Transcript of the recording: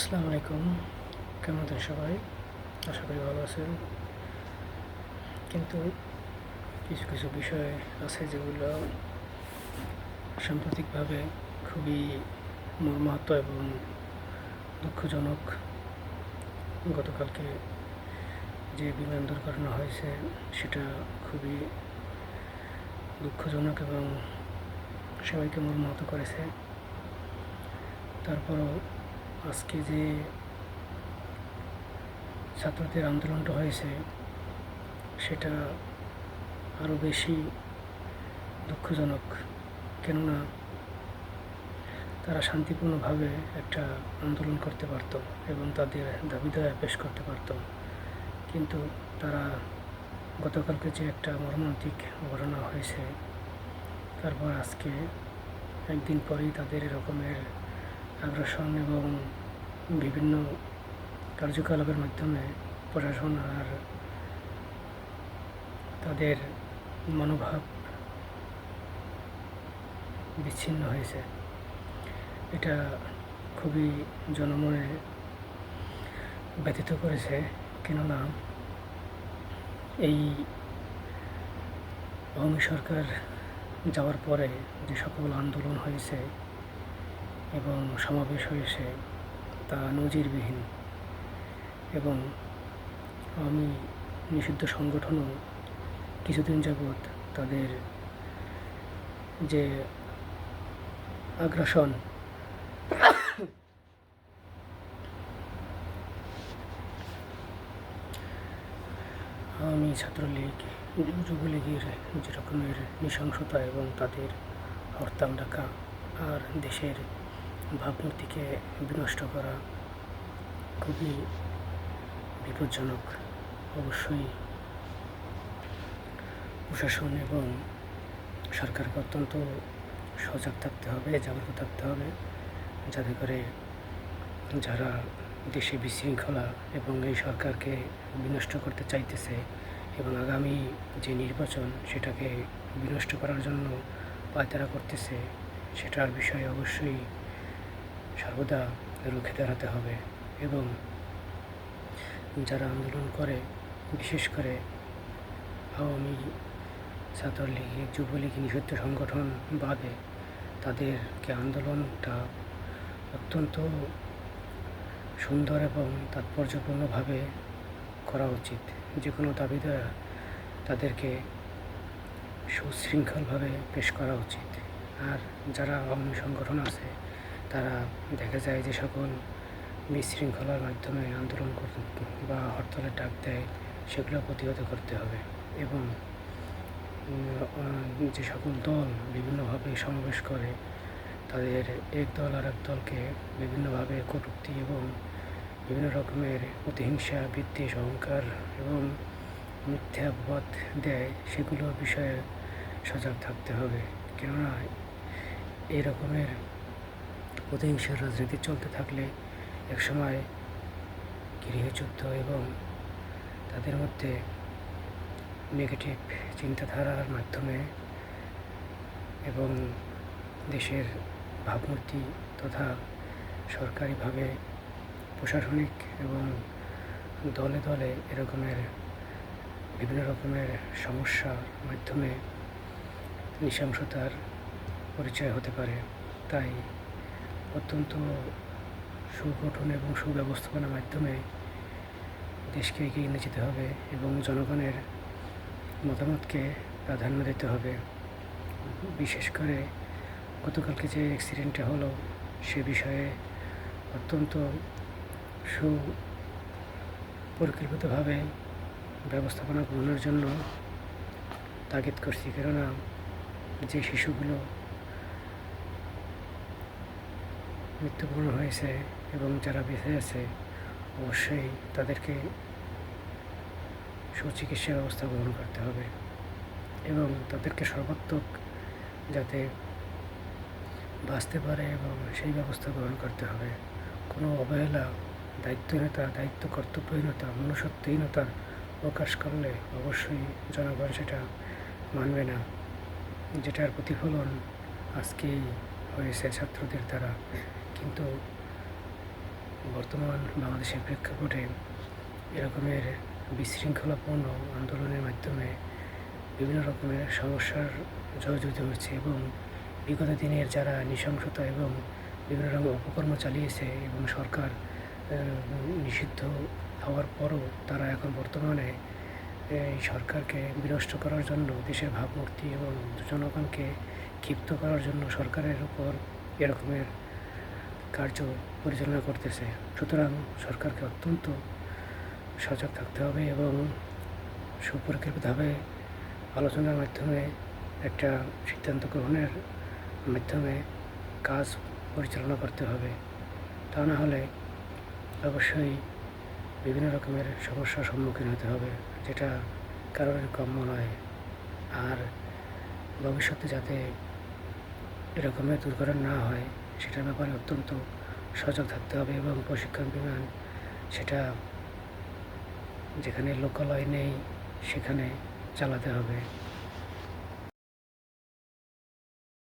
আসসালামু আলাইকুম। কেমন আছেন সবাই? আশা করি ভালো আছেন। কিন্তু কিছু কিছু বিষয় আছে যেগুলো সাম্প্রতিকভাবে খুবই মর্মাহত এবং দুঃখজনক। গতকালকে যে বিমান দুর্ঘটনা হয়েছে সেটা খুবই দুঃখজনক এবং সবাইকে মর্মাহত করেছে। তারপরও আজকে যে ছাত্রদের আন্দোলনটা হয়েছে সেটা আরও বেশি দুঃখজনক। কেননা তারা শান্তিপূর্ণভাবে একটা আন্দোলন করতে পারত এবং তাদের দাবি দাওয়া পেশ করতে পারত, কিন্তু তারা গতকালকে যে একটা মর্মান্তিক ঘটনা হয়েছে তারপর আজকে একদিন পরেই তাদের এরকমের আগ্রাসন এবং বিভিন্ন কার্যকলাপের মাধ্যমে প্রশাসন আর তাদের মনোভাব বিচ্ছিন্ন হয়েছে। এটা খুবই জনমনে ব্যথিত করেছে। কেননা এই আওয়ামী সরকার যাওয়ার পরে যে সকল আন্দোলন হয়েছে এবং সমাবেশ হয়েছে তা নজিরবিহীন, এবং আওয়ামী নিষিদ্ধ সংগঠনও কিছুদিন যাবৎ তাদের যে আগ্রাসন আওয়ামী ছাত্রলীগ যুবলীগের যে রকমের নৃশংসতা এবং তাদের হরতাল ডাকা আর দেশের ভাবমূর্তিকে বিনষ্ট করা খুবই বিপজ্জনক। অবশ্যই প্রশাসন এবং সরকারকে অত্যন্ত সজাগ থাকতে হবে, জাগ্রত থাকতে হবে, যাতে করে যারা দেশে বিশৃঙ্খলা এবং এই সরকারকে বিনষ্ট করতে চাইতেছে এবং আগামী যে নির্বাচন সেটাকে বিনষ্ট করার জন্য পায়তারা করতেছে, সেটার বিষয়ে অবশ্যই সর্বদা রুখে দাঁড়াতে হবে। এবং যারা আন্দোলন করে, বিশেষ করে আওয়ামী ছাত্রলীগ যুবলীগ নিষিদ্ধ সংগঠন বাদে তাদেরকে আন্দোলনটা অত্যন্ত সুন্দর এবং তাৎপর্যপূর্ণভাবে করা উচিত। যে কোনো দাবি দেওয়া তাদেরকে সুশৃঙ্খলভাবে পেশ করা উচিত। আর যারা আওয়ামী সংগঠন আছে তারা দেখা যায় যে সকল বিশৃঙ্খলার মাধ্যমে আন্দোলন বা হরতালের ডাক দেয়, সেগুলো প্রতিহত করতে হবে। এবং যে সকল দল বিভিন্নভাবে সমাবেশ করে তাদের এক দল আর এক দলকে বিভিন্নভাবে কটূক্তি এবং বিভিন্ন রকমের প্রতিহিংসা, বিদ্বেষ, অহংকার এবং মিথ্যা অপবাদ দেয়, সেগুলো বিষয়ে সজাগ থাকতে হবে। কেননা এই রকমের প্রতিহিংসার রাজনীতি চলতে থাকলে একসময় গৃহযুদ্ধ এবং তাদের মধ্যে নেগেটিভ চিন্তাধারার মাধ্যমে এবং দেশের ভাবমূর্তি তথা সরকারিভাবে প্রশাসনিক এবং দলে দলে এরকমের বিভিন্ন রকমের সমস্যার মাধ্যমে নৃশংসতার পরিচয় হতে পারে। তাই অত্যন্ত সুগঠন এবং সুব্যবস্থাপনার মাধ্যমে দেশকে এগিয়ে নিয়ে যেতে হবে এবং জনগণের মতামতকে প্রাধান্য দিতে হবে। বিশেষ করে গতকালকে যে অ্যাক্সিডেন্টটা হলো সে বিষয়ে অত্যন্ত সুপরিকল্পিতভাবে ব্যবস্থাপনা গ্রহণের জন্য তাগিদ করছি। কেননা যে শিশুগুলো মৃত্যুবরণ হয়েছে এবং যারা বেঁচে আছে অবশ্যই তাদেরকে সুচিকিৎসা ব্যবস্থা গ্রহণ করতে হবে এবং তাদেরকে সর্বাত্মক যাতে বাঁচতে পারে এবং সেই ব্যবস্থা গ্রহণ করতে হবে। কোনো অবহেলা, দায়িত্ব কর্তব্যহীনতা, মনুষ্যত্বহীনতার প্রকাশ করলে অবশ্যই জনগণ সেটা মানবে না, যেটার প্রতিফলন আজকেই হয়েছে ছাত্রদের দ্বারা। কিন্তু বর্তমান বাংলাদেশের প্রেক্ষাপটে এরকমের বিশৃঙ্খলাপূর্ণ আন্দোলনের মাধ্যমে বিভিন্ন রকমের সমস্যার জর্জরিত হচ্ছে এবং বিগত দিনের যারা নৃশংসতা এবং বিভিন্ন রকম অপকর্ম চালিয়েছে এবং সরকার নিষিদ্ধ হওয়ার পরও তারা এখন বর্তমানে এই সরকারকে বিনষ্ট করার জন্য দেশের ভাবমূর্তি এবং জনগণকে ক্ষিপ্ত করার জন্য সরকারের উপর এরকমের কার্য পরিচালনা করতেছে। সুতরাং সরকারকে অত্যন্ত সজাগ থাকতে হবে এবং সুপরিকল্পিতভাবে আলোচনার মাধ্যমে একটা সিদ্ধান্ত গ্রহণের মাধ্যমে কাজ পরিচালনা করতে হবে। তা না হলে অবশ্যই বিভিন্ন রকমের সমস্যার সম্মুখীন হতে হবে, যেটা কারোর কাম্য নয়। আর ভবিষ্যতে যাতে এরকমের দুর্ঘটনা না হয় সেটার ব্যাপারে অত্যন্ত সজাগ থাকতে হবে এবং প্রশিক্ষণ বিমান সেটা যেখানে লোকালয় নেই সেখানে চালাতে হবে।